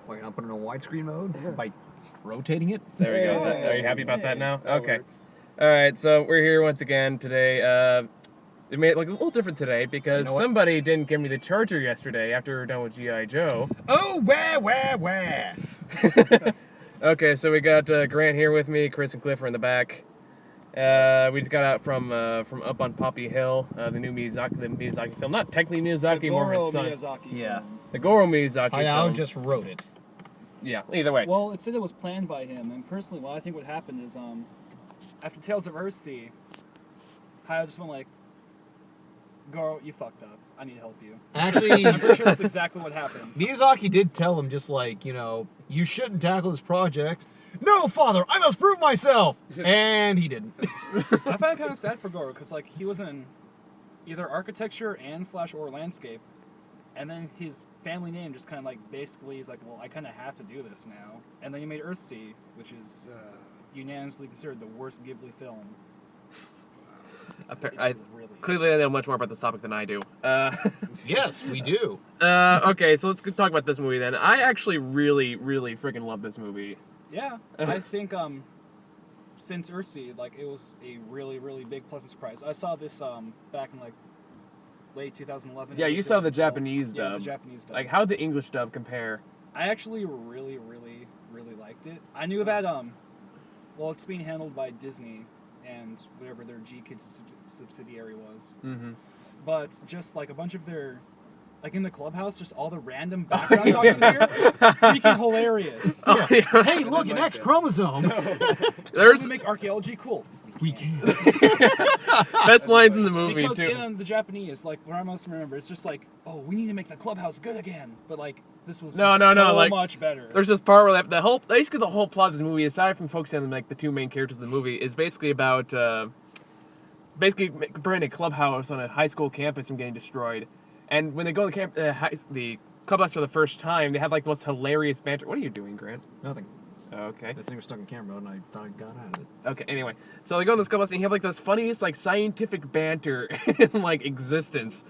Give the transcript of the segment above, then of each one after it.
Why not put it in widescreen mode by rotating it? There we go. Are you happy about that now? Okay. All right. So we're here once again today. It made it look a little different today because somebody didn't give me the charger yesterday after we were done with G.I. Joe. Oh, where? Okay, so we got Grant here with me. Chris and Cliff are in the back. We just got out from Up on Poppy Hill, the new Miyazaki film. Not technically Miyazaki, more of his son. Miyazaki film. The Goro Miyazaki Hayao film. just wrote it. Yeah, either way. Well, it said it was planned by him, and personally, what I think would happen is, after Tales of Earthsea, Hayao just went like, Goro, you fucked up. I need to help you. Actually, I'm pretty sure that's exactly what happened. Miyazaki did tell him just like, you shouldn't tackle this project. No, father, I must prove myself! And he didn't. I find it kind of sad for Goro, because like, he was in either architecture and/or landscape, and then his family name just kind of like, basically, he's like, well, I kind of have to do this now. And then he made Earthsea, which is unanimously considered the worst Ghibli film. Clearly, they know much more about this topic than I do. Yes, we do. Okay, so let's talk about this movie then. I actually really, really freaking love this movie. Yeah, I think since Earthsea, like, it was a really, really big pleasant surprise. I saw this back in like late 2011. Yeah, you saw the Japanese dub. Yeah, the Japanese dub. Like, how'd the English dub compare? I actually really, really, really liked it. I knew that well, it's being handled by Disney and whatever their G-Kids subsidiary was. Mm-hmm. But just like a bunch of their, like in the clubhouse, just all the random background talking here, freaking hilarious. Oh, yeah. Hey, look, an X chromosome. There's make archaeology cool. We can. Best lines in the movie because too. In the Japanese, like what I most remember, it's just like, oh, we need to make the clubhouse good again. But like this was so like, much better. There's this part where basically the whole plot of this movie, aside from focusing on like the two main characters of the movie, is basically about preventing a clubhouse on a high school campus from getting destroyed. And when they go to the clubhouse for the first time, they have like the most hilarious banter. What are you doing, Grant? Nothing. Okay. That thing was stuck in camera mode, and I thought I got out of it. Okay, anyway. So they go in this clubhouse, and you have like this funniest like scientific banter in like existence.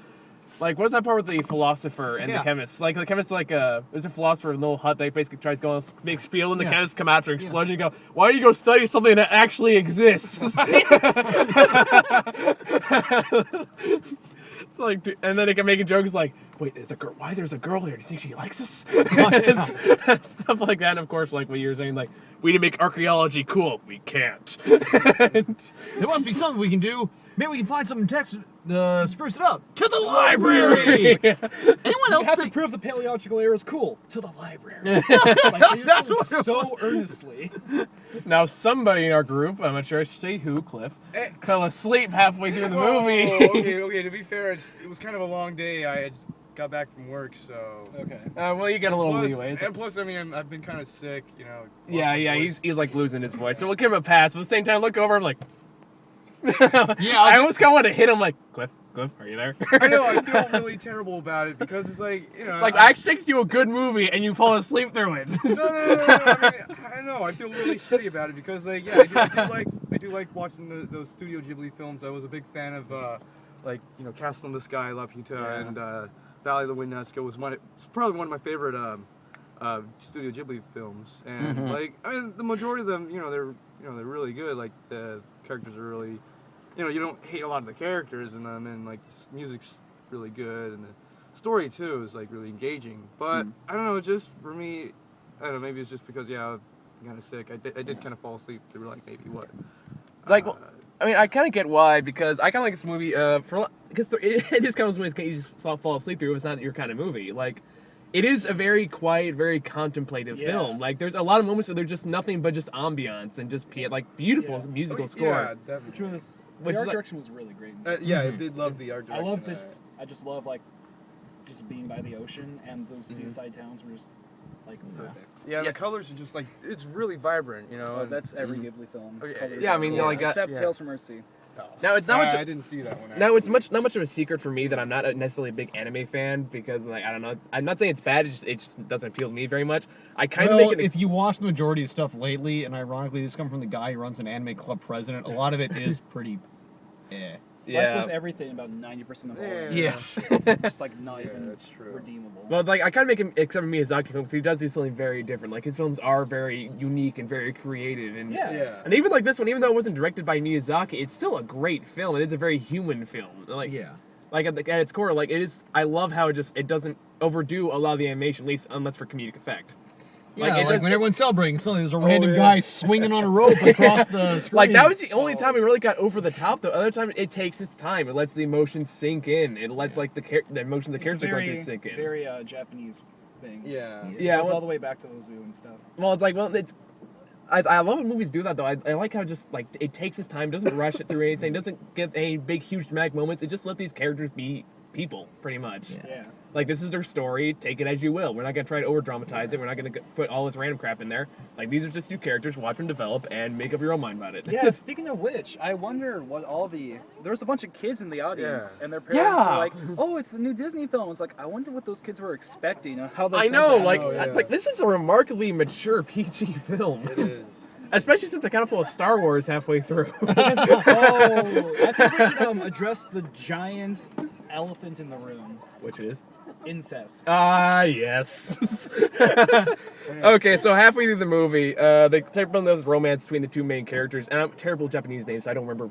Like, what's that part with the philosopher and the chemist? Like, the chemist, like, there's a philosopher in a little hut that basically tries to go on a big spiel, and the chemists come after an explosion and go, why don't you go study something that actually exists? It's like, and then they can make a joke, it's like, wait, there's a girl, why there's a girl here? Do you think she likes us? Stuff like that, and of course, like what you're saying, like, we need to make archaeology cool. We can't. There must be something we can do. Maybe we can find something in text spruce it up. To the library! Anyone else have to prove the paleological era is cool. To the library. Like, that's what so earnestly. Now, somebody in our group, I'm not sure I should say who, Cliff, fell asleep halfway through the movie. Okay, to be fair, it was kind of a long day. I had got back from work, so... Okay. Well, you got a little leeway. And plus, I mean, I've been kind of sick, you know. Yeah, he's like losing his voice. So we'll give him a pass. But at the same time, look over, I'm like... Yeah, I almost kind of want to hit him like, Cliff, are you there? I know, I feel really terrible about it because it's like, you know... It's like, I actually texted you a good movie and you fall asleep through it. No, I mean, I know, I feel really shitty about it because, like, yeah, I do like watching those Studio Ghibli films. I was a big fan of, like, you know, Castle in the Sky, La Puta, and Valley of the Wind Nesca it's probably one of my favorite Studio Ghibli films. And, like, I mean, the majority of them, they're really good. Like, the characters are really... you don't hate a lot of the characters in them, and like the music's really good, and the story too is like really engaging. But I don't know, just for me, I don't know, maybe it's just because I'm kind of sick. I did kind of fall asleep through like maybe what. Like, I mean, I kind of get why, because I kind of like this movie because it is kind of ways you fall asleep through. It's not your kind of movie. Like, it is a very quiet, very contemplative film. Like, there's a lot of moments where there's just nothing but just ambiance and just like beautiful musical score. Yeah, definitely. The art direction was really great. Yeah, I did love the art direction. I love this. I just love like just being by the ocean, and those seaside towns were just like perfect. Yeah, the colors are just like, it's really vibrant, That's every Ghibli film. Yeah, I mean, like except Tales from Earthsea. Now it's not much. I didn't see that one. Now it's not much of a secret for me that I'm not necessarily a big anime fan, because like, I don't know. I'm not saying it's bad. It just doesn't appeal to me very much. I kind of make it. If you watch the majority of stuff lately, and ironically this comes from the guy who runs an anime club president, a lot of it is pretty. Yeah. Like with everything, about 90% of all Yeah. it's just like not Yeah, even that's true. redeemable. Well, like I kind of make him, except for Miyazaki films, 'cause he does do something very different. Like his films are very unique and very creative, and Yeah. and even like this one, even though it wasn't directed by Miyazaki, it's still a great film. It is a very human film. Like Yeah. like at its core, like it is. I love how it doesn't overdo a lot of the animation, at least unless for comedic effect. Yeah, it like does- when everyone's celebrating, suddenly there's a random yeah. guy swinging on a rope across the screen. Like that was the only time it really got over the top. The other time, it takes its time. It lets the emotions sink in. It lets like the emotion of the It's a character going very, to sink in. very Japanese thing. Yeah. Yeah, It goes well- all the way back to Ozu and stuff. Well, it's like, it's. I love when movies do that though. I like how just like it takes its time, doesn't rush it through anything, doesn't get any big huge dramatic moments. It just let these characters be people, pretty much. Yeah. Like this is their story. Take it as you will. We're not gonna try to over dramatize it. We're not gonna put all this random crap in there. Like these are just new characters. Watch them develop and make up your own mind about it. Yeah, speaking of which, I wonder what there was a bunch of kids in the audience, Yeah. and their parents Yeah. were like, "Oh, it's the new Disney film." It's like, I wonder what those kids were expecting, how they. I know. Like, know, yeah. like this is a remarkably mature PG film. It is. Especially since they kind of pull a Star Wars halfway through. I think we should address the giant elephant in the room. Which is? Incest. Ah, yes. Okay, so halfway through the movie, they take on this romance between the two main characters, and I'm terrible at Japanese names, so I don't remember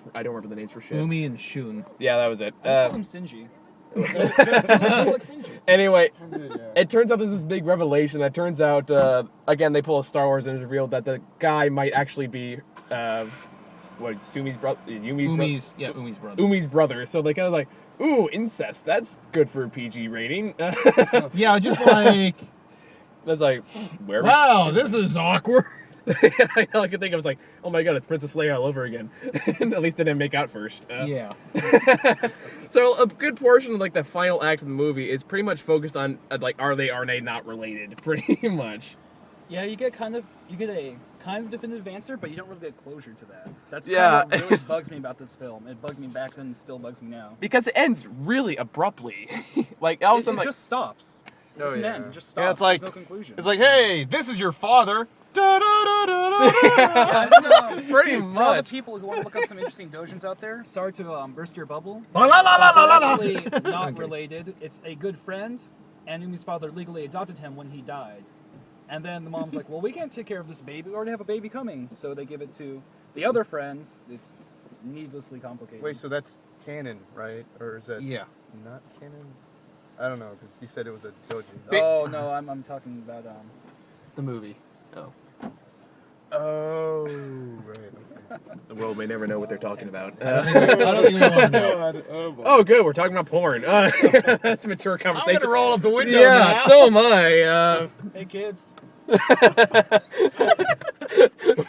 the names for shit. Umi and Shun. Yeah, that was it. I just call him Shinji. Just like Shinji. Anyway, Yeah. it turns out there's this big revelation. That turns out, again, they pull a Star Wars and it's revealed that the guy might actually be, Umi's brother. Umi's brother. Umi's brother. So they kind of like, ooh, incest. That's good for a PG rating. Yeah, just like, That's like, where? wow, this is awkward. All I could think of was like, oh my god, it's Princess Leia all over again. At least they didn't make out first. Yeah. So a good portion of like the final act of the movie is pretty much focused on like, are they not related? Pretty much. Yeah, you get a kind of definitive answer, but you don't really get closure to that. That's Yeah. kind of what really bugs me about this film. It bugged me back then and still bugs me now. Because it ends really abruptly. Like all of a sudden, It like, just stops. It Oh, doesn't yeah. end. It just stops. Yeah, it's like- There's no conclusion. It's like, hey, this is your father. Da, da, da, da, da, da. Yeah, and, pretty for all the much. people who want to look up some interesting dojins out there, sorry to burst your bubble. La, la, la, la, la, la, la. They're actually not Okay. related. It's a good friend, and Umi's father legally adopted him when he died. And then the mom's like, well, we can't take care of this baby. We already have a baby coming. So they give it to the other friends. It's needlessly complicated. Wait, so that's canon, right? Or is that Yeah. not canon? I don't know, because you said it was a doji. Oh, no, I'm talking about... The movie. Oh. Oh, right. Okay. The world may never know what they're talking about. I don't think we want to know. Oh, boy. Oh, good. We're talking about porn. That's a mature I'm conversation. gonna roll up the window Yeah, now. so am I. Hey, kids.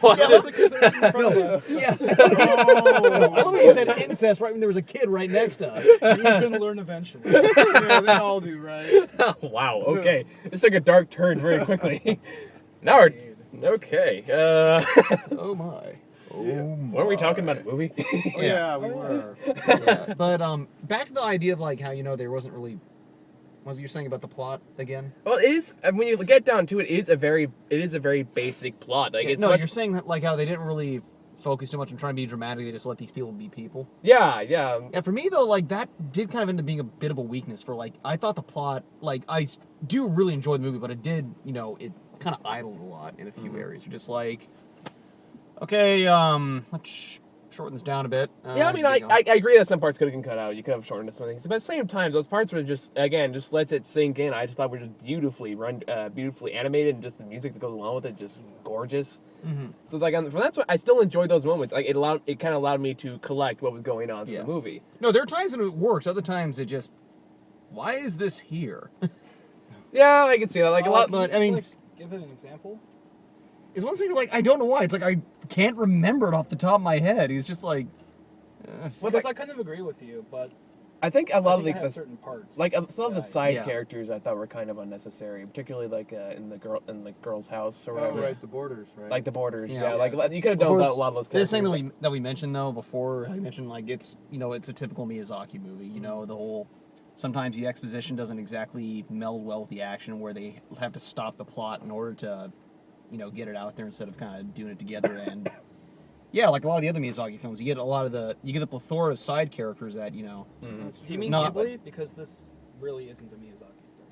What? Yeah, let the kids are in front of us. Yeah. Oh, I love when you said incest right when there was a kid right next to us. He's going to learn eventually. Yeah, they all do, right? Wow. Okay. This took a dark turn very quickly. Now we're okay. Oh my. Oh Weren't we talking about a movie? Oh, yeah, we were. Yeah. But back to the idea of like how there wasn't really. What was you saying about the plot again? Well, it is. When you get down to it, it is a very basic plot. Like it's no, much, you're saying that like how they didn't really focus too much on trying to be dramatic. They just let these people be people. yeah. Yeah, for me though, like that did kind of end up being a bit of a weakness. For like, I thought the plot, like do really enjoy the movie, but it did, it kind of idled a lot in a few areas. You're just like, okay, let's shorten this down a bit. Yeah, I mean, I agree that some parts could have been cut out. You could have shortened some things, but at the same time, those parts were just lets it sink in. I just thought were just beautifully animated, and just the music that goes along with it, just gorgeous. Mm-hmm. So it's like, from that's why I still enjoyed those moments. Like it kind of allowed me to collect what was going on in Yeah. the movie. No, there are times when it works. Other times it just, why is this here? Yeah, I can see that. Like a lot, but I mean, Like, give it an example. it's one thing you're like, I don't know why. It's like I can't remember it off the top of my head. He's just like, Well, Because I kind of agree with you, but I think a lot I of think it has the certain parts. like some of the that- side Yeah. characters I thought were kind of unnecessary, particularly like in the girl's house or Oh, whatever. right, the borders, right? Like the borders, Yeah. yeah. Like you could have done Of without course, a lot of those this characters. thing that we mentioned though before, I mentioned like it's a typical Miyazaki movie. The whole sometimes the exposition doesn't exactly meld well with the action, where they have to stop the plot in order to get it out there instead of kind of doing it together. And Yeah, like a lot of the other Miyazaki films, you get the plethora of side characters that You mean Not- Ghibli? Because this really isn't a Miyazaki film.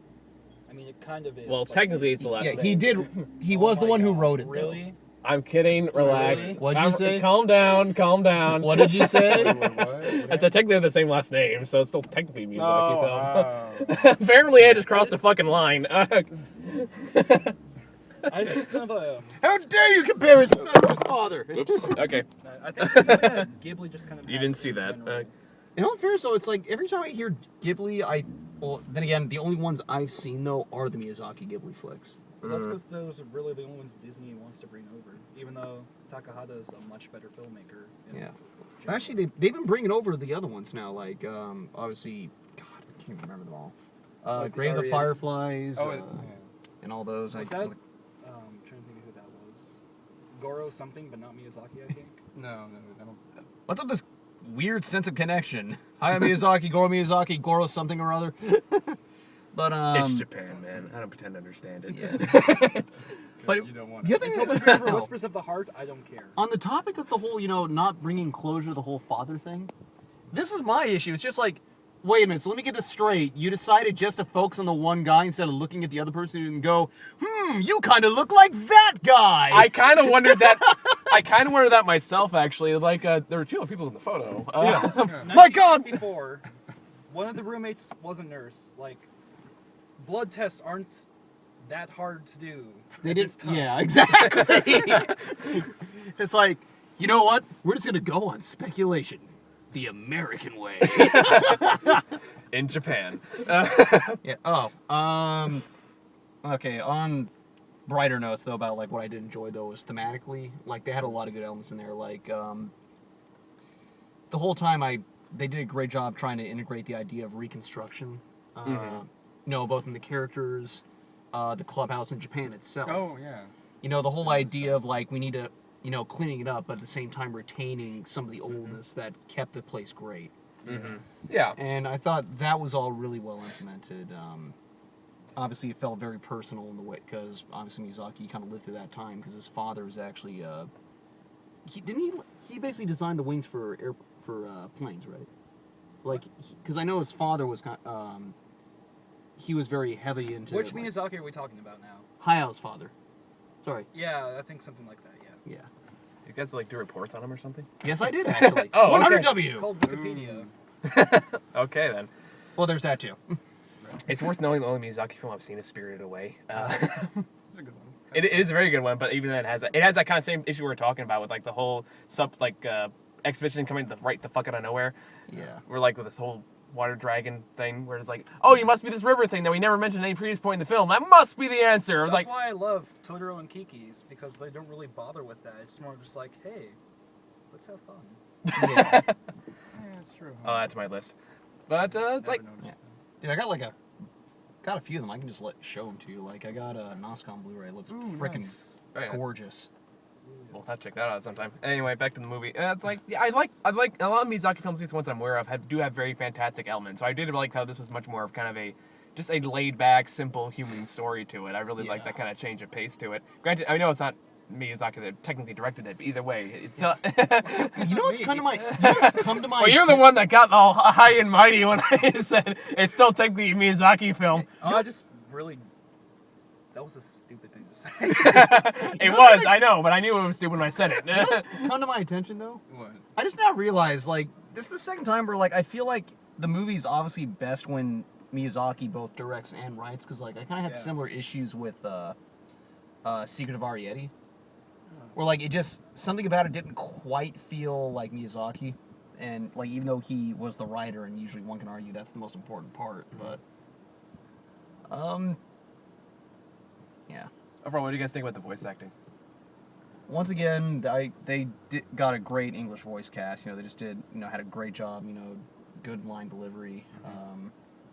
I mean, it kind of is. Well, but technically it it's is. the last Yeah, name. he did. He Oh was the my one who God, wrote it. Really? I'm kidding. Relax. Really? What'd you say? Calm down. Calm down. What did you say? I said technically they're the same last name, so it's still technically a Miyazaki No, film. Apparently, I just crossed the fucking line. I just think it's kind of a. How dare you compare his son to his father? Oops. Okay. I think it's something that Ghibli just kind of. You has didn't see in that. general. In all fairness, so it's like every time I hear Ghibli, well, then again, the only ones I've seen though are the Miyazaki Ghibli flicks. But that's because those are really the only ones Disney wants to bring over. Even though Takahata is a much better filmmaker. in Yeah. general. Actually, they've been bringing over the other ones now, like obviously, God, I can't even remember them all. Like Grave of the Ariel. Fireflies, Oh, and all those. Was that? Trying to think of who that was. Goro something, but not Miyazaki, I think. no, I don't. What's up this weird sense of connection? Hayao Miyazaki, Goro something or other. But It's Japan, man. I don't pretend to understand it. Yeah. But you don't want the it. other thing Until that- they bring over Whispers of the Heart, I don't care. on the topic of the whole, not bringing closure to the whole father thing, this is my issue. It's just like, wait a minute, so let me get this straight. You decided just to focus on the one guy instead of looking at the other person and go, you kind of look like that guy. I kind of wondered that. I kind of wondered that myself, actually. Like, there were two other people in the photo. My God! 1964, one of the roommates was a nurse. Like, blood tests aren't that hard to do. They at didn't. this time. Yeah, exactly. It's like, you know what? We're just gonna go on speculation, the American way. In Japan. Yeah. Oh. Okay. On brighter notes, though, about like what I did enjoy though was thematically, like they had a lot of good elements in there. Like the whole time they did a great job trying to integrate the idea of reconstruction. Both in the characters, the clubhouse, in Japan itself. Oh yeah. The whole idea of like we need to, cleaning it up, but at the same time retaining some of the oldness that kept the place great. Yeah. And I thought that was all really well implemented. Obviously, it felt very personal in the way, because obviously Miyazaki kind of lived through that time, because his father was actually, he basically designed the wings for planes, right? Like, because I know his father was he was very heavy into. Which Miyazaki are we talking about now? Hayao's father. Sorry. Yeah, I think something like that, yeah. Yeah. You guys like do reports on him or something? Yes, I did actually. Oh, okay. 100W. Called Wikipedia. Okay then. Well, there's that too. It's worth knowing the only Miyazaki film I've seen is Spirited Away. It's a good one. It is a very good one, but even then it has that kind of same issue we were talking about with like the whole exhibition coming the fuck out of nowhere. Yeah. We're like with this whole water dragon thing where it's like, oh, you must be this river thing that we never mentioned at any previous point in the film. That must be the answer. I was That's like, why I love Totoro and Kiki's, because they don't really bother with that. It's more just like, hey, let's have fun. Yeah. Yeah, it's true. oh, that's my list. But it's like, Never noticed Dude, I got got a few of them. I can just show them to you. Like, I got a Noscon Blu-ray. It looks freaking right, gorgeous. we'll have to check that out sometime. Anyway, back to the movie. It's like, yeah, I like a lot of Miyazaki films. These ones I'm aware of do have very fantastic elements. So I did like how this was much more of kind of just a laid back, simple human story to it. I really like that kind of change of pace to it. Granted, I know it's not Miyazaki that technically directed it, but either way, it's not. You know what's kind of come to my. Well, you're the one that got all high and mighty when I said it's still technically a Miyazaki film. Oh, I just really... That was a stupid thing to say. It was, I know, but I knew it was stupid when I said it. You know what's come to my attention though? What? I just now realized, like, this is the second time where, like, I feel like the movie's obviously best when Miyazaki both directs and writes, because, like, I kind of had similar issues with Secret of Arrietty, where, like, it just, something about it didn't quite feel like Miyazaki, and, like, even though he was the writer, and usually one can argue that's the most important part, but, yeah. Overall, what do you guys think about the voice acting? Once again, they got a great English voice cast. They just did, had a great job. Good line delivery.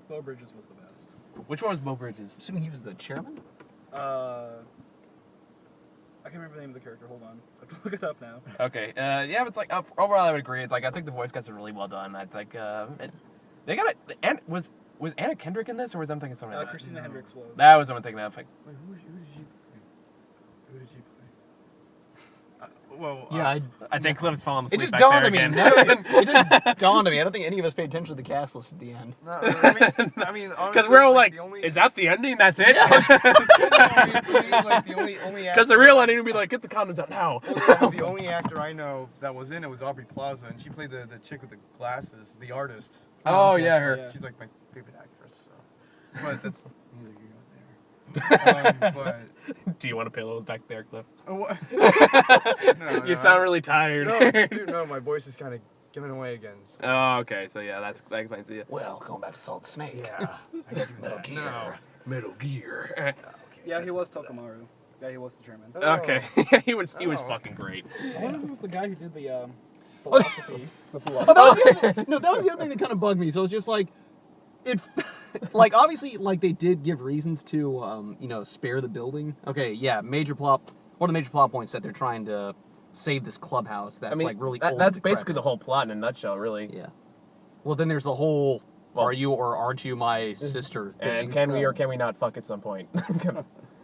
Bo Bridges was the best. Which one was Bo Bridges? Assuming he was the chairman. I can't remember the name of the character. Hold on, I have to look it up now. Okay. Yeah, but it's like overall, I would agree. It's like I think the voice cast are really well done. I think they got it. And was Anna Kendrick in this, or was I thinking something else? Christina Hendricks was. That was what I'm thinking of. Like, Wait, who did you play? Well, Yeah, I think Cliff's falling it asleep just back dawned there on me. again. It just dawned on me. I don't think any of us paid attention to the cast list at the end. no, I mean, Because we're all like, the only, is that the ending? That's it? like, the only Because the real ending would be like, get the condoms out now. the only actor I know that was in it was Aubrey Plaza, and she played the chick with the glasses, the artist. Oh, okay. yeah, her. Yeah. She's like my favorite actress. So. But that's neither here nor there. Do you want a pillow back there, Cliff? What? You No, sound really tired. No, dude, no, my voice is kind of giving away again. So. Oh, okay. So yeah, that explains it. Well, going back to Solid Snake. Yeah, I can do Metal that. Gear. No. Metal Gear. Okay, Yeah, he that's was enough of Tokomaru. Yeah, he was the chairman. that. Okay. he was Oh. fucking great. I wonder if it was the guy who did the philosophy. The Oh, that was the other, no, that was the other thing that kind of bugged me. So it's just like, it, like obviously, like they did give reasons to, you know, spare the building. Okay, yeah, one of the major plot points that they're trying to save this clubhouse that's like really old. that's and basically the decrepit. whole plot in a nutshell, really. Yeah. Well, then there's the whole, Well- are you or aren't you my sister thing. And can we or can we not fuck at some point?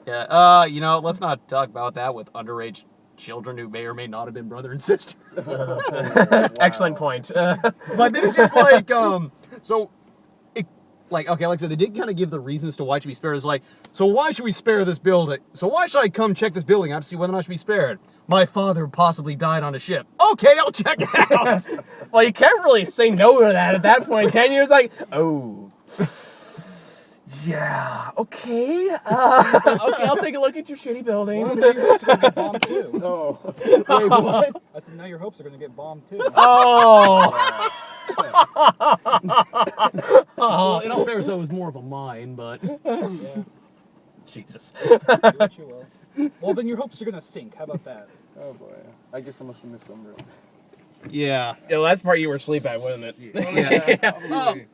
Yeah, you know, let's not talk about that with underage children who may or may not have been brother and sister. Excellent point. But then it's just like, so, it, like, okay, like I said, they did kind of give the reasons to why it should be spared. It's like, so why should we spare this building? So why should I come check this building out to see whether or not it should be spared? My father possibly died on a ship. Okay, I'll check it out. Well, you can't really say no to that at that point, can you? It's like, oh. Yeah, okay. Okay, I'll take a look at your shitty building. Well, now your hopes are gonna get bombed too. No. Wait, what? I said, now your hopes are gonna get bombed too. Oh. Well, in all fairness, that was more of a mine, but Yeah, Jesus. do what you will. Well, then your hopes are gonna sink. How about that? Oh boy. I guess I must have missed some real. Yeah. Yeah, well, that's the part you were asleep at, wasn't it? Probably.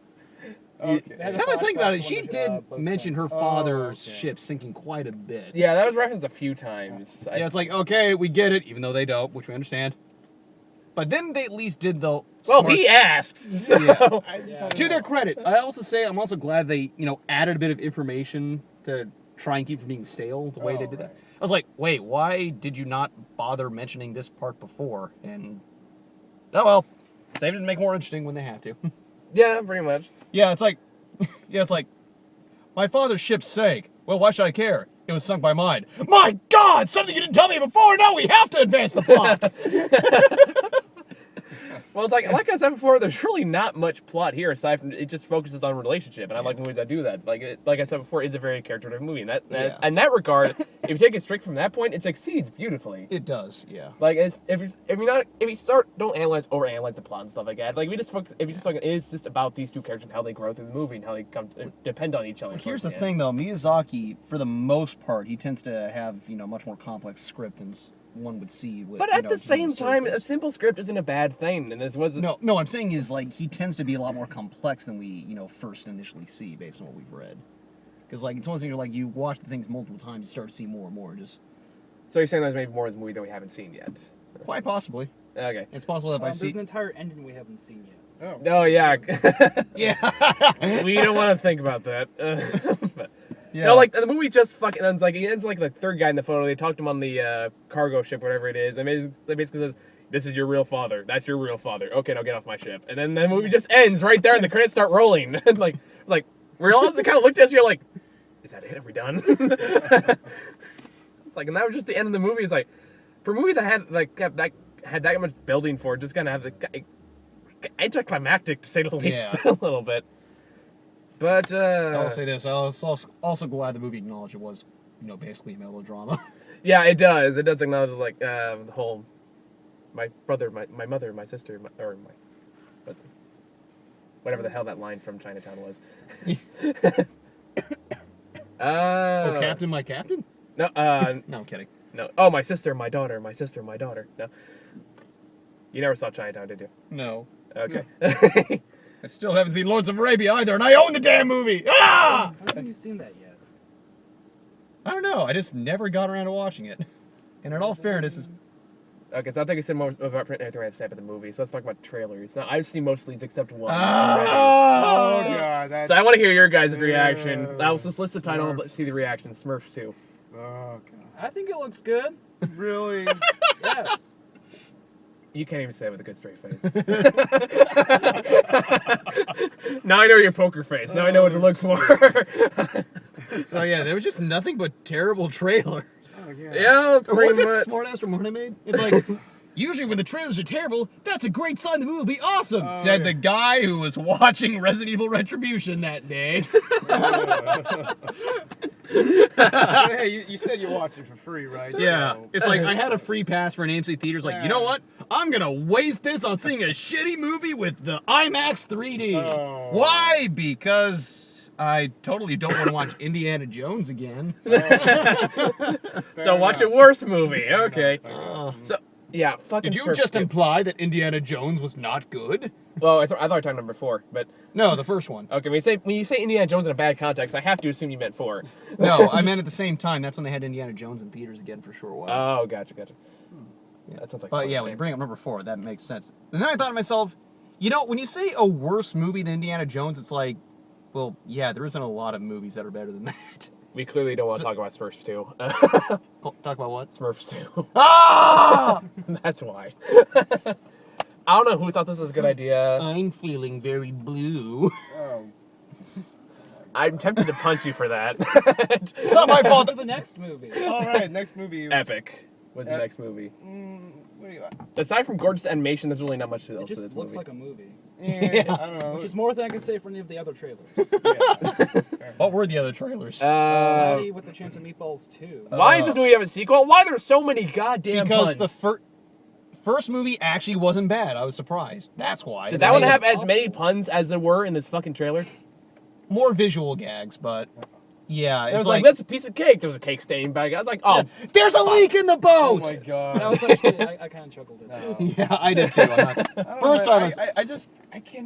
Okay. They had a Now that I think about it, flashback she when did the boat mention sank. her father's okay. ship sinking quite a bit. Yeah, that was referenced a few times. Yeah, it's like, okay, we get it, even though they don't, which we understand. But then they at least did the Well, smart- he asked, so... Yeah. I just Yeah. had To their credit, I also say I'm also glad they, you know, added a bit of information to try and keep from being stale the way they did that. right. I was like, wait, why did you not bother mentioning this part before? And oh well, saved it to make it more interesting when they have to. Yeah, pretty much. Yeah, it's like, my father's ship sank. Well, why should I care? It was sunk by mine. My God! Something you didn't tell me before. Now we have to advance the plot. Well, it's like I said before, there's really not much plot here aside from it just focuses on relationship, and I like movies that do that. Like I said before, it's a very character-driven movie, and Yeah. in that regard, if you take it strict from that point, it succeeds beautifully. It does, yeah. Like if you don't overanalyze the plot and stuff like that. Like it's just about these two characters and how they grow through the movie and how they come to depend on each other. Here's the towards thing, though. Miyazaki, for the most part, he tends to have, you know, much more complex script than one would see with. But you at know, the same Zootopia time, a circus. simple script isn't a bad thing, and this was No, I'm saying is like he tends to be a lot more complex than we, you know, first initially see based on what we've read. Because like it's one thing you're like you watch the things multiple times, you start to see more and more. Just So you're saying there's maybe more of this movie that we haven't seen yet? quite possibly, Okay. it's possible that if I There's see. an entire ending we haven't seen yet. Oh yeah. Yeah. We don't want to think about that. But, Yeah. no, like the movie just fucking ends like it ends like the third guy in the photo. They talked to him on the cargo ship, whatever it is. And they basically says, "This is your real father. That's your real father. Okay, now get off my ship." And then the movie just ends right there, and the credits start rolling. And like we all just kind of looked at you like, "Is that it? Are we done?" It's like, and that was just the end of the movie. It's like for a movie that had that much building for it, just kind of have the anticlimactic to say the least Yeah. a little bit. But I'll say this. I was also glad the movie acknowledged it was, you know, basically a melodrama. yeah, it does. It does acknowledge like the whole my brother, my mother, my sister, whatever the hell that line from Chinatown was. Oh, Captain, my captain? No, No, I'm kidding. no. Oh, my sister, my daughter, my sister, my daughter. No. You never saw Chinatown, did you? No. Okay. I still haven't seen Lords of Arabia either, and I own the damn movie. Ah! How haven't you seen that yet? I don't know. I just never got around to watching it. And in all fairness, is Okay, so I think I said most about anything I had to say about the movie. So let's talk about trailers. Now, I've seen most leads except one. Oh Ah! god, that's. So I want to hear your guys' reaction. I'll just list the title and Smurfs. see the reaction. Smurfs 2. Oh god. I think it looks good. Really? Yes. You can't even say it with a good straight face. Now I know your poker face. Now I know what to look for. So yeah, there was just nothing but terrible trailers. Oh, yeah. Yeah, Or pretty was it much. Smart Ass Remote I made? It's like, usually when the trailers are terrible, that's a great sign the movie will be awesome, said the guy who was watching Resident Evil Retribution that day. Hey, you said you watched it for free, right? Yeah, So- it's like I had a free pass for an AMC theater. It's like, you know what? I'm gonna waste this on seeing a shitty movie with the IMAX 3D. Oh. Why? Because I totally don't want to watch Indiana Jones again. So watch a worse movie. Okay. So yeah, fucking. Did you Smurfs just 2. imply that Indiana Jones was not good? Well, I thought you were talking number 4, but No, the first one. okay. When you say Indiana Jones in a bad context, I have to assume you meant 4. No, I meant at the same time. That's when they had Indiana Jones in theaters again for a short while. Oh, gotcha. Yeah. That sounds like. But yeah, when you bring up number 4, that makes sense. And then I thought to myself, you know, when you say a worse movie than Indiana Jones, it's like, well, yeah, there isn't a lot of movies that are better than that. We clearly don't want to talk about Smurfs 2. Talk about what? Smurfs 2. Ah! That's why. I don't know who thought this was a good idea. I'm feeling very blue. Oh. I'm tempted to punch you for that. It's not my fault. To the next movie. All right, next movie. Was, Epic was the next movie. What do you got? Aside from gorgeous animation, there's really not much else It to this just looks movie. like a movie. Yeah, I don't know. Which is more than I can say for any of the other trailers. What were the other trailers? Laddie with the Chance of Meatballs 2. Why does this movie have a sequel? Why there's so many goddamn Because puns? the first movie actually wasn't bad. I was surprised. That's why. Did that one It was have as many puns as there were in this fucking trailer? more visual gags, but yeah, It it's was like, that's a piece of cake. There was a cake stain back. I was like, oh, there's a leak in the Oh boat. my god. That was actually, I kind of chuckled at that. Yeah, I did too. I'm not- I don't First know, time I can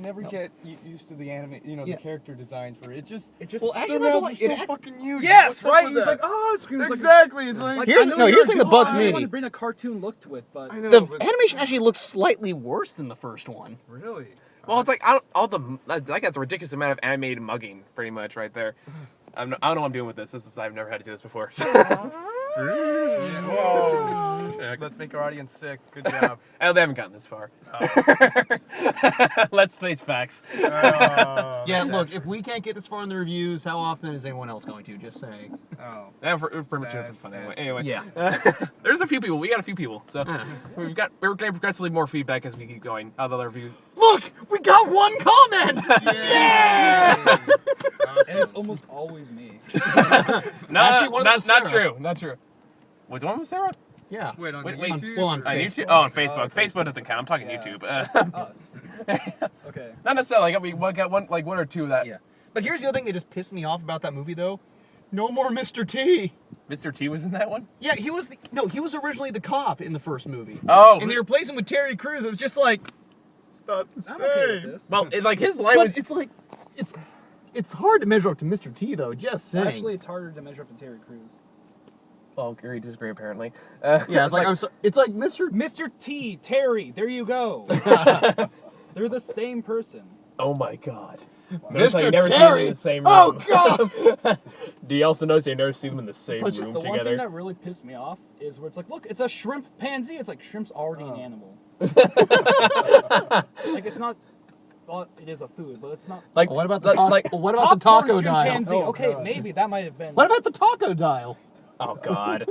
never get used to the anime, Yeah. the character designs for it. It just Well, actually, their no, mouths like, are so fucking huge. Yes, What's up right. with He's that? like, oh, screams like Exactly. It's like, Here's- I know no, you're here's a the thing that good bugs guy. me. I want to bring a cartoon look to it, but I know, the but- animation actually looks slightly worse than the first one. Really? well, it's like that's a ridiculous amount of animated mugging, pretty much, right there. I don't know what I'm doing with this. I've never had to do this before. Yeah, whoa. Let's make our audience sick. Good job. Oh, they haven't gotten this far. Let's face facts. Yeah, look, if we can't get this far in the reviews, how often is anyone else going to? Just saying. Oh. Yeah, we're pretty much Sad, for fun sad. anyway. Yeah. There's a few people. We got a few people. So I we're getting progressively more feedback as we keep going. Other reviews. Look, we got one comment. Yeah. and it's almost always me. No, Actually, one of them was not Sarah. true. Not true. Was one with Sarah? Yeah. Wait, on Wait, YouTube? well, on On Facebook. YouTube? Oh, on Facebook. Oh, Facebook doesn't count. I'm talking Yeah. YouTube. Us. Okay. Not necessarily. We got one or two of that. Yeah. But here's the other thing that just pissed me off about that movie, though. No more Mr. T. Mr. T was in that one. Yeah, he was originally the cop in the first movie. Oh, And they replaced him with Terry Crews. It was just like, It's not the I'm okay with this. well, like his line but was. it's like, it's hard to measure up to Mr. T, though. Just saying. Actually, it's harder to measure up to Terry Crews. Oh, agree, disagree. Apparently. Yeah, it's like I'm so, it's like Mr. Mr. T, Terry, there you go. They're the same person. Oh my God. Mr. Notice how you never see them Terry! in the same Oh, room. God! Do you also notice you never see them in the same But room The one thing together? that really pissed me off is where it's like, look, it's a shrimp pansy. It's like shrimp's already an animal. Like it's not. Well, it is a food, but it's not. Like What about the taco? like What about the Popcorn taco shrimp dial? Pansy. Oh, Okay, God. maybe that might have been. What about the taco dial? oh God.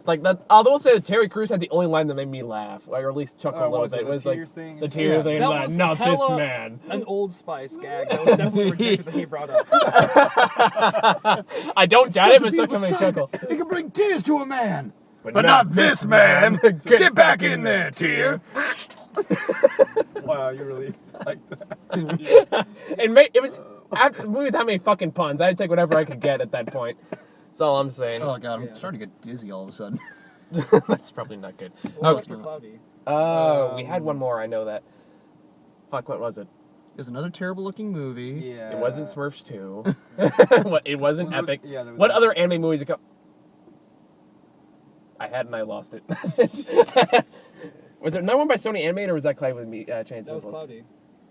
Like that. I will say that Terry Crews had the only line that made me laugh, or at least chuckle a little was bit. it It the was like tear thing? the tear Yeah. thing. That Like, was not this hella- man. An Old Spice gag that was definitely rejected that he brought up. I don't doubt it, but still can make chuckle. It can bring tears to a man. But not this man. Get back in there, Tear. Wow, you really like that. It was after the movie with that many fucking puns. I had to take whatever I could get at that point. That's all I'm saying. Oh god, I'm Yeah. starting to get dizzy all of a sudden. That's probably not good. Well, Oh, that's for Cloudy. Oh, we had one more. I know that. Fuck, what was it? It was another terrible looking movie. Yeah. It wasn't Smurfs 2. What? It wasn't Well, there was- Epic. yeah, there was What Epic. other anime movies? I had and I lost it. Was there another one by Sony Animated, or was that Cloud with me? Chains That was Cloudy.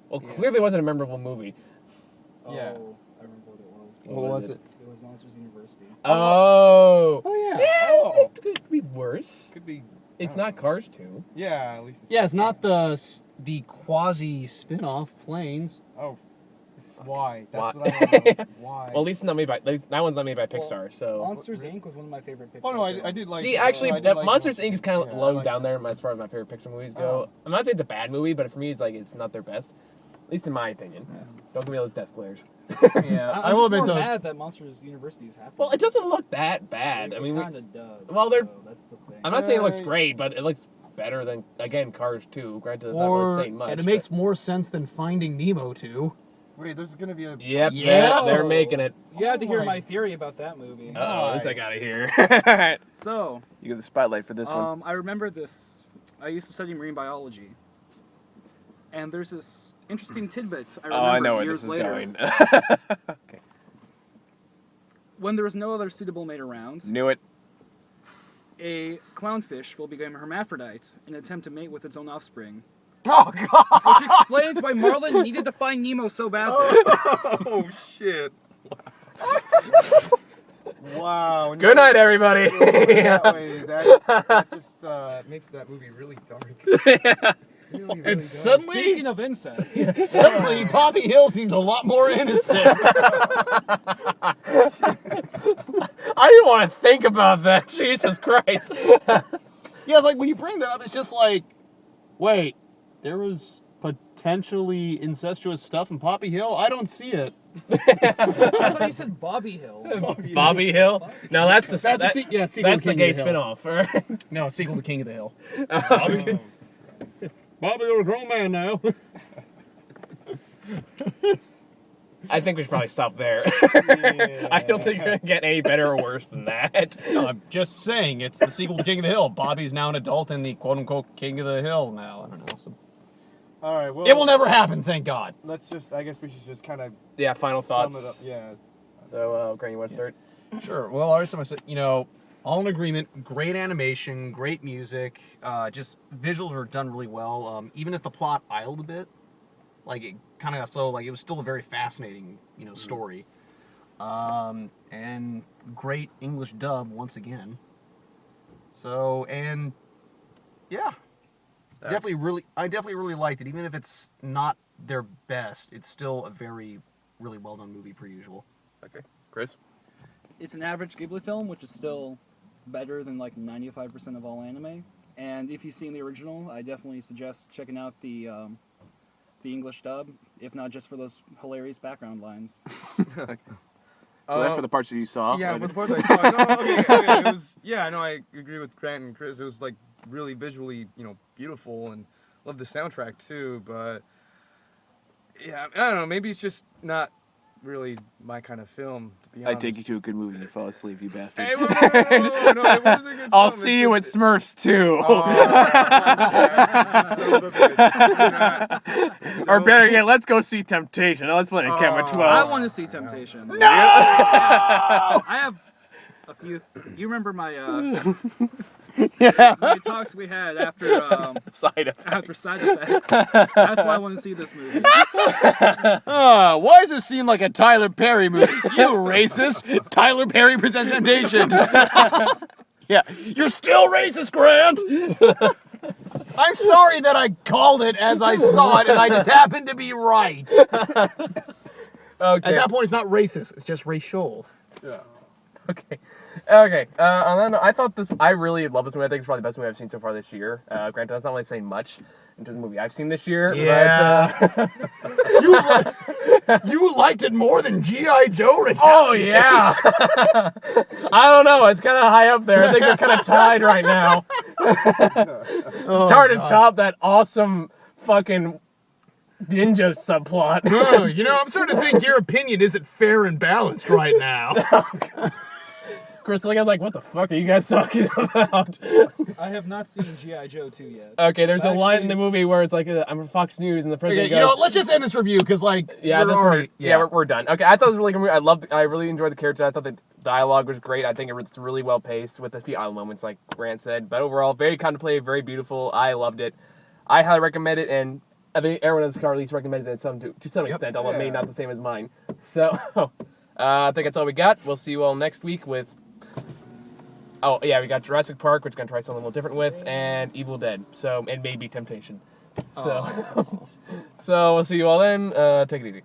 Well, Yeah. clearly it wasn't a memorable movie. Oh, Yeah. I remember what it was. What was it? It was Monsters University. Oh. Oh yeah. Yeah, Oh. it could be worse. Could be. It's I don't not know. Cars 2. Yeah, at least. Yeah, it's not the quasi spin-off planes. Oh, why? Why? That's what I want to know. Why? Well, at least it's not made by that one's not made by Pixar. Well, So Monsters Inc. was one of my favorite Pixar Oh no, I films. did like. see, actually, I did like Monsters Inc. is kind of yeah, I low like down that. there as far as my favorite Pixar movies go. I'm not saying it's a bad movie, but for me, it's like it's not their best. At least in my opinion. Yeah. Don't give me those death glares. Yeah, I'm I will just admit more though. mad that Monsters University is happening. Well, it doesn't look that bad. I mean, it kind of does. well, they're- so that's the thing. I'm not saying it looks Yeah. great, but it looks better than again Cars 2. Granted, it's not really Or saying much. and it makes more sense than Finding Nemo 2. Wait, there's gonna be a. But... Yep. Yeah. They're making it. You had to hear Oh my my- theory about that movie. Uh oh, this I gotta hear. So, You get the spotlight for this one. I remember this. I used to study marine biology, and there's this interesting tidbit I remember Oh, I know where years this is later. going. Okay. When there was no other suitable mate around, Knew it. a clownfish will become a hermaphrodite in an attempt to mate with its own offspring. Oh God! Which explains why Marlin needed to find Nemo so badly. Oh shit! Wow. Good night, everybody. That way, that just makes that movie really dark. Yeah. Really, And does. suddenly, Speaking of incest, suddenly, Poppy Hill seems a lot more innocent. I didn't want to think about that. Jesus Christ. Yeah, it's like when you bring that up, it's just like, wait, there was potentially incestuous stuff in Poppy Hill? I don't see it. I thought you said Bobby Hill. Bobby Hill? No, that's the That's that- the sequel that's to the King gay of the Hill. spinoff. Right? No, it's sequel to King of the Hill. Oh. Bobby, you're a grown man now. I think we should probably stop there. Yeah. I don't think you're gonna get any better or worse than that. No, I'm just saying, it's the sequel to King of the Hill. Bobby's now an adult and the quote-unquote King of the Hill now. I don't know. So All right. Well, it will never happen, thank God. Let's just. I guess we should just kind of Yeah, final thoughts. sum it up. Yeah. So, Grant, you want to start? Sure. Well, I said, all in agreement. Great animation, great music. Just visuals are done really well. Even if the plot idled a bit, like it kind of got slow, like it was still a very fascinating, story. And great English dub once again. So, and yeah, I definitely really liked it. Even if it's not their best, it's still a very, really well done movie per usual. Okay. Chris? It's an average Ghibli film, which is still better than like 95% of all anime. And if you've seen the original, I definitely suggest checking out the English dub, if not just for those hilarious background lines. For the parts that you saw. Yeah, or but the did- parts I saw. No, okay. It was. Yeah, no, I agree with Grant and Chris. It was like really visually, beautiful, and love the soundtrack too. But yeah, I don't know. Maybe it's just not really my kind of film, to be I honest. take you to a good movie and you fall asleep, you bastard. Hey, wait, no, it was a good I'll film. see It's you just- at Smurfs too. Son of a bitch. Or better yet, let's go see Temptation. Now let's play in camera Oh. 12. I want to see Temptation. No! I have a few. You remember my my talks we had after Side effect. after Side Effects. That's why I want to see this movie. Why does it seem like a Tyler Perry movie? You racist! Tyler Perry presents Temptation. Yeah, you're still racist, Grant. I'm sorry that I called it as I saw it, and I just happened to be right. At Okay. that point, it's not racist; it's just racial. Yeah. Okay. Okay. And then I thought this. I really love this movie. I think it's probably the best movie I've seen so far this year. Granted, that's not really saying much in terms of the movie I've seen this year. Yeah. But, You liked it more than G.I. Joe Retaliation. oh yeah. I don't know. It's kind of high up there. I think they're kind of tied right now. It's hard to top that awesome fucking ninja subplot. I'm starting to think your opinion isn't fair and balanced right now. Chris, like, I'm like, what the fuck are you guys talking about? I have not seen G.I. Joe 2 yet. Okay, there's a line in Actually- the movie where it's like, I'm from Fox News, and the president Okay, goes, you know what? Let's just end this review because, yeah, we're that's already. we're done. Okay, I thought it was a really good movie. I really enjoyed the characters. I thought the dialogue was great. I think it's really well paced with a few idle moments, like Grant said. But overall, very contemplative, very beautiful. I loved it. I highly recommend it, and I think everyone in this car at least recommends it to some extent, although maybe Yeah. not the same as mine. So, I think that's all we got. We'll see you all next week with Oh yeah, we got Jurassic Park, which we're gonna try something a little different with, and Evil Dead. So and maybe Temptation. So Oh. so we'll see you all then. Take it easy.